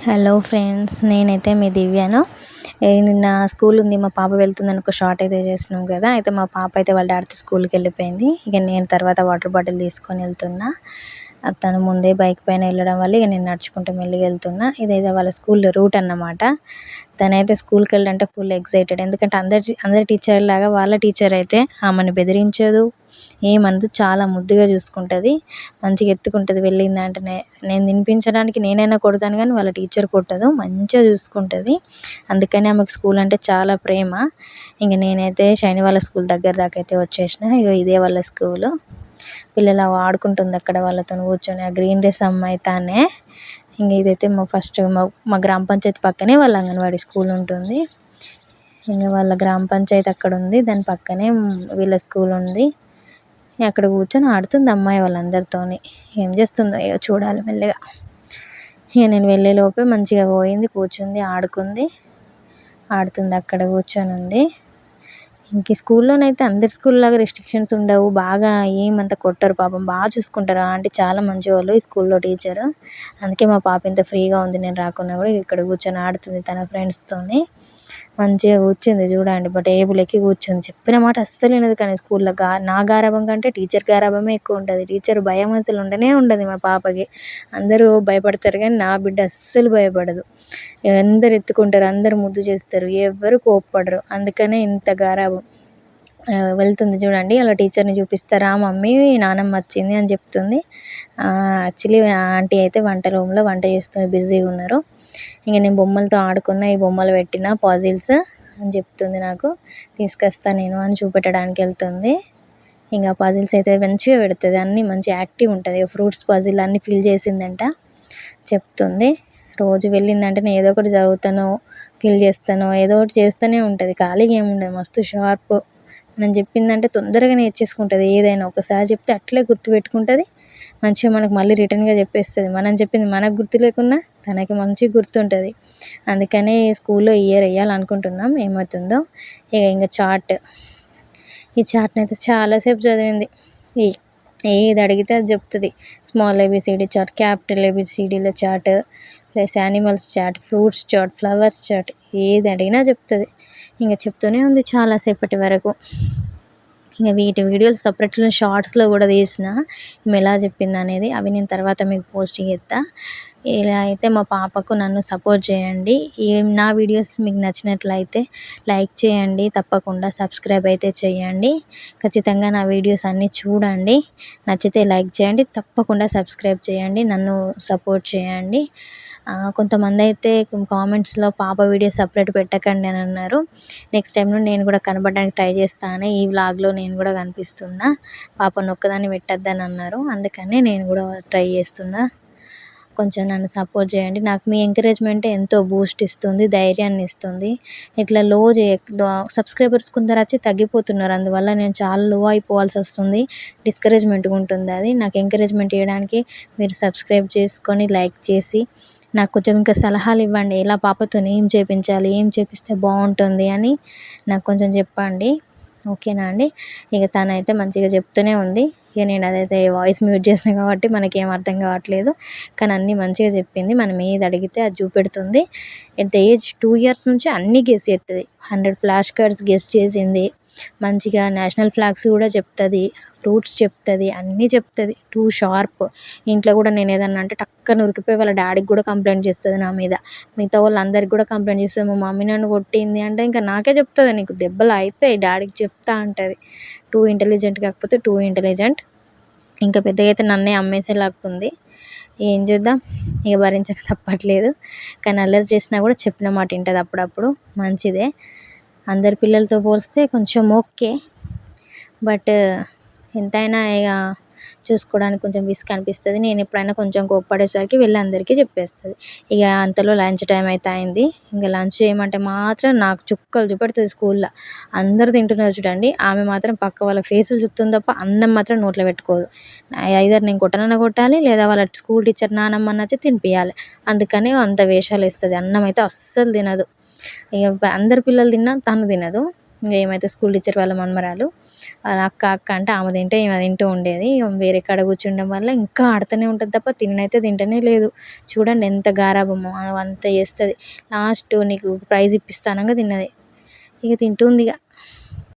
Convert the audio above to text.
Hello friends, నేనైతే మీ దివ్యను. నిన్న school ఉంది, మా పాప వెళ్తుందని ఒక షార్ట్ అయితే చేసినాం కదా. అయితే మా పాప అయితే వాళ్ళ డాడీతో స్కూల్కి వెళ్ళిపోయింది. ఇక నేను తర్వాత వాటర్ బాటిల్ తీసుకొని వెళ్తున్నా. తను ముందే బైక్ పైన వెళ్ళడం వల్ల ఇక నేను నడుచుకుంటూ మెల్లిగా వెళ్తున్నా. ఇదైతే వాళ్ళ స్కూల్ రూట్ అన్నమాట. తనైతే స్కూల్కి వెళ్ళాలంటే ఫుల్ ఎక్సైటెడ్, ఎందుకంటే అందరి టీచర్ లాగా వాళ్ళ టీచర్ అయితే ఆమెను బెదిరించదు, ఏమనదు, చాలా ముద్దుగా చూసుకుంటుంది, మంచిగా ఎత్తుకుంటుంది. వెళ్ళిందంటేనే నేను తినిపించడానికి నేనైనా కొడతాను, కానీ వాళ్ళ టీచర్ కొట్టదు, మంచిగా చూసుకుంటుంది. అందుకని ఆమెకు స్కూల్ అంటే చాలా ప్రేమ. ఇంక నేనైతే శైని వాళ్ళ స్కూల్ దగ్గర దాకా అయితే వచ్చేసిన. ఇక ఇదే వాళ్ళ స్కూలు. పిల్లలు ఆడుకుంటుంది అక్కడ వాళ్ళతో కూర్చొని. ఆ గ్రీన్ డ్రెస్ అమ్మాయి తానే. ఇంక ఇదైతే మా గ్రామ పంచాయతీ పక్కనే వాళ్ళ అంగన్వాడీ స్కూల్ ఉంటుంది. ఇంకా వాళ్ళ గ్రామ పంచాయతీ అక్కడ ఉంది, దాని పక్కనే వీళ్ళ స్కూల్ ఉంది. అక్కడ కూర్చొని ఆడుతుంది అమ్మాయి వాళ్ళందరితోని. ఏం చేస్తుందో ఇక చూడాలి మెల్లగా. ఇక నేను వెళ్ళే లోపే మంచిగా పోయింది, కూర్చుంది, ఆడుతుంది, అక్కడ కూర్చొని ఉంది. ఇంక స్కూల్లోనైతే అందరి స్కూల్ లాగా రెస్ట్రిక్షన్స్ ఉండవు, బాగా ఏమంత కొట్టరు, పాపం బాగా చూసుకుంటారు. అంటే చాలా మంచి వాళ్ళు ఈ స్కూల్లో టీచరు. అందుకే మా పాప ఇంత ఫ్రీగా ఉంది, నేను రాకున్నా కూడా ఇక్కడ కూర్చొని ఆడుతుంది తన ఫ్రెండ్స్తోని. మంచిగా కూర్చుంది చూడండి, టేబుల్ ఎక్కి కూర్చుంది. చెప్పిన మాట అస్సలు వినదు. కానీ స్కూల్లో నా గారాబం కంటే టీచర్ గారాబమే ఎక్కువ ఉంటుంది. టీచర్ భయం అసలు ఉండనే ఉండదు మా పాపకి. అందరూ భయపడతారు కానీ నా బిడ్డ అస్సలు భయపడదు. అందరు ఎత్తుకుంటారు, అందరు ముద్దు చేస్తారు, ఎవ్వరు కోప్పడరు. అందుకనే ఇంత గారాబం. వెళ్తుంది చూడండి, అలా టీచర్ని చూపిస్తారా, మమ్మీ నానమ్మ వచ్చింది అని చెప్తుంది. యాక్చువల్లీ ఆంటీ అయితే వంట రూమ్లో వంట చేస్తుంది, బిజీగా ఉన్నారు. ఇంక నేను బొమ్మలతో ఆడుకున్న, ఈ బొమ్మలు పెట్టిన పజిల్స్ అని చెప్తుంది. నాకు తీసుకొస్తా నేను అని చూపెట్టడానికి వెళ్తుంది. ఇంకా పజిల్స్ అయితే మంచిగా పెడుతుంది, అన్నీ మంచి యాక్టివ్ ఉంటుంది. ఫ్రూట్స్ పజిల్ అన్నీ ఫిల్ చేసిందంట చెప్తుంది. రోజు వెళ్ళిందంటే నేను ఏదో ఒకటి చదువుతానో ఫిల్ చేస్తానో ఏదో ఒకటి చేస్తూనే ఉంటుంది, ఖాళీగా ఏముండదు. మస్తు షార్ప్. మనం చెప్పిందంటే తొందరగా నేర్చేసుకుంటుంది. ఏదైనా ఒకసారి చెప్తే అట్లే గుర్తుపెట్టుకుంటుంది, మంచిగా మనకు మళ్ళీ రిటర్న్గా చెప్పేస్తుంది. మనం చెప్పింది మనకు గుర్తు లేకున్నా తనకి మంచిగా గుర్తుంటుంది. అందుకనే స్కూల్లో ఇయర్ వేయాలనుకుంటున్నాం, ఏమవుతుందో. ఇంకా చార్ట్, ఈ చార్ట్ని అయితే చాలాసేపు చదివింది. ఏది అడిగితే అది చెప్తుంది. స్మాల్ ఏబిసిడి చార్ట్, క్యాపిటల్ ఏబిసిడీల chart, plus animals chart, fruits chart, flowers chart, ఏది అడిగినా చెప్తుంది. ఇంకా చెప్తూనే ఉంది చాలాసేపటి వరకు. ఇంకా వీటి వీడియోలు సపరేట్లో షార్ట్స్లో కూడా తీసిన, ఈమె ఎలా చెప్పింది అనేది. అవి నేను తర్వాత మీకు పోస్ట్ చేస్తా. ఇలా అయితే మా పాపకు నన్ను సపోర్ట్ చేయండి. నా వీడియోస్ మీకు నచ్చినట్లయితే లైక్ చేయండి, తప్పకుండా సబ్స్క్రైబ్ అయితే చేయండి. ఖచ్చితంగా నా వీడియోస్ అన్నీ చూడండి, నచ్చితే లైక్ చేయండి, తప్పకుండా సబ్స్క్రైబ్ చేయండి, నన్ను సపోర్ట్ చేయండి. కొంతమంది అయితే కామెంట్స్లో పాప వీడియో సపరేట్ పెట్టకండి అని అన్నారు. నెక్స్ట్ టైం నుండి నేను కూడా కనబడడానికి ట్రై చేస్తాను. ఈ వ్లాగ్లో నేను కూడా కనిపిస్తున్నా, పాపను ఒక్కదాన్ని పెట్టద్దని అన్నారు, అందుకని నేను కూడా ట్రై చేస్తున్నా. కొంచెం నన్ను సపోర్ట్ చేయండి. నాకు మీ ఎంకరేజ్మెంటే ఎంతో బూస్ట్ ఇస్తుంది, ధైర్యాన్ని ఇస్తుంది. ఇట్లా సబ్స్క్రైబర్స్ కొందరు వచ్చి తగ్గిపోతున్నారు, అందువల్ల నేను చాలా లో అయిపోవాల్సి వస్తుంది, డిస్కరేజ్మెంట్గా ఉంటుంది. అది నాకు ఎంకరేజ్మెంట్ ఇవ్వడానికి మీరు సబ్స్క్రైబ్ చేసుకొని లైక్ చేసి నాకు కొంచెం ఇంకా సలహాలు ఇవ్వండి. ఎలా పాపతో ఏం చేయించాలి, ఏం చేపిస్తే బాగుంటుంది అని నాకు కొంచెం చెప్పండి, ఓకేనా అండి. ఇక తనైతే మంచిగా చెప్తూనే ఉంది. ఇక నేను అదైతే వాయిస్ మ్యూట్ చేసాను కాబట్టి మనకేం అర్థం కావట్లేదు, కానీ అన్నీ మంచిగా చెప్పింది. మనం ఏది అడిగితే అది చూపెడుతుంది. ఎట్ ద ఏజ్ 2 years నుంచి అన్నీ గెస్ చేస్తుంది. 100 ఫ్లాష్ కార్డ్స్ గెస్ చేసింది. మంచిగా నేషనల్ ఫ్లాగ్స్ కూడా చెప్తుంది, ఫ్రూట్స్ చెప్తుంది, అన్నీ చెప్తుంది. Two sharp. ఇంట్లో కూడా నేను ఏదన్నా అంటే టక్కన ఉరికిపోయి వాళ్ళ డాడీకి కూడా కంప్లైంట్ చేస్తుంది నా మీద. మిగతా వాళ్ళందరికీ కూడా కంప్లైంట్ చేస్తుంది. మా మమ్మీ నన్ను కొట్టింది అంటే ఇంకా నాకే చెప్తుంది, నీకు దెబ్బలు అయితే డాడీకి చెప్తా అంటుంది. టూ ఇంటెలిజెంట్, కాకపోతే టూ ఇంటెలిజెంట్. ఇంకా పెద్దగా అయితే నన్నే అమ్మేసేలాక్కుంది. ఏం చేద్దాం, ఇక భరించక తప్పట్లేదు. కానీ అల్లరి చేసినా కూడా చెప్పిన మాట వింటుంది అప్పుడప్పుడు, మంచిదే. అందరి పిల్లలతో పోలిస్తే కొంచెం ఓకే, బట్ ఎంతైనా ఇక చూసుకోవడానికి కొంచెం విసుగు అనిపిస్తుంది. నేను ఎప్పుడైనా కొంచెం కోప్పడేసరికి వెళ్ళి అందరికీ చెప్పేస్తుంది. ఇక అంతలో లంచ్ టైం అయితే అయింది. ఇంకా లంచ్ చేయమంటే మాత్రం నాకు చుక్కలు చూపెడుతుంది. స్కూల్లో అందరు తింటున్నారు చూడండి, ఆమె మాత్రం పక్క వాళ్ళ ఫేసులు చూస్తుంది తప్ప అన్నం మాత్రం నోట్లో పెట్టుకోదు. ఐదర్ నేను కొట్టనన్నా కొట్టాలి, లేదా వాళ్ళ స్కూల్ టీచర్ నానమ్మ నచ్చి తినిపించాలి. అందుకని అంత వేషాలు వేస్తుంది. అన్నం అయితే అస్సలు తినదు. ఇక అందరు పిల్లలు తిన్నా తను తినదు. ఇంకా ఏమైతే స్కూల్ టీచర్ వాళ్ళ మనమరాలు అలా అక్క అక్క అంటే ఆమె తింటే ఈమె తింటూ ఉండేది. వేరే కాడ కూర్చుండడం వల్ల ఇంకా ఆడుతూనే ఉంటుంది తప్ప తిననైతే తింటనే లేదు. చూడండి ఎంత గారాబమో అంత చేస్తుంది. లాస్ట్ నీకు ప్రైజ్ ఇప్పిస్తా అనంగా తిన్నది. ఇక తింటుంది ఇక.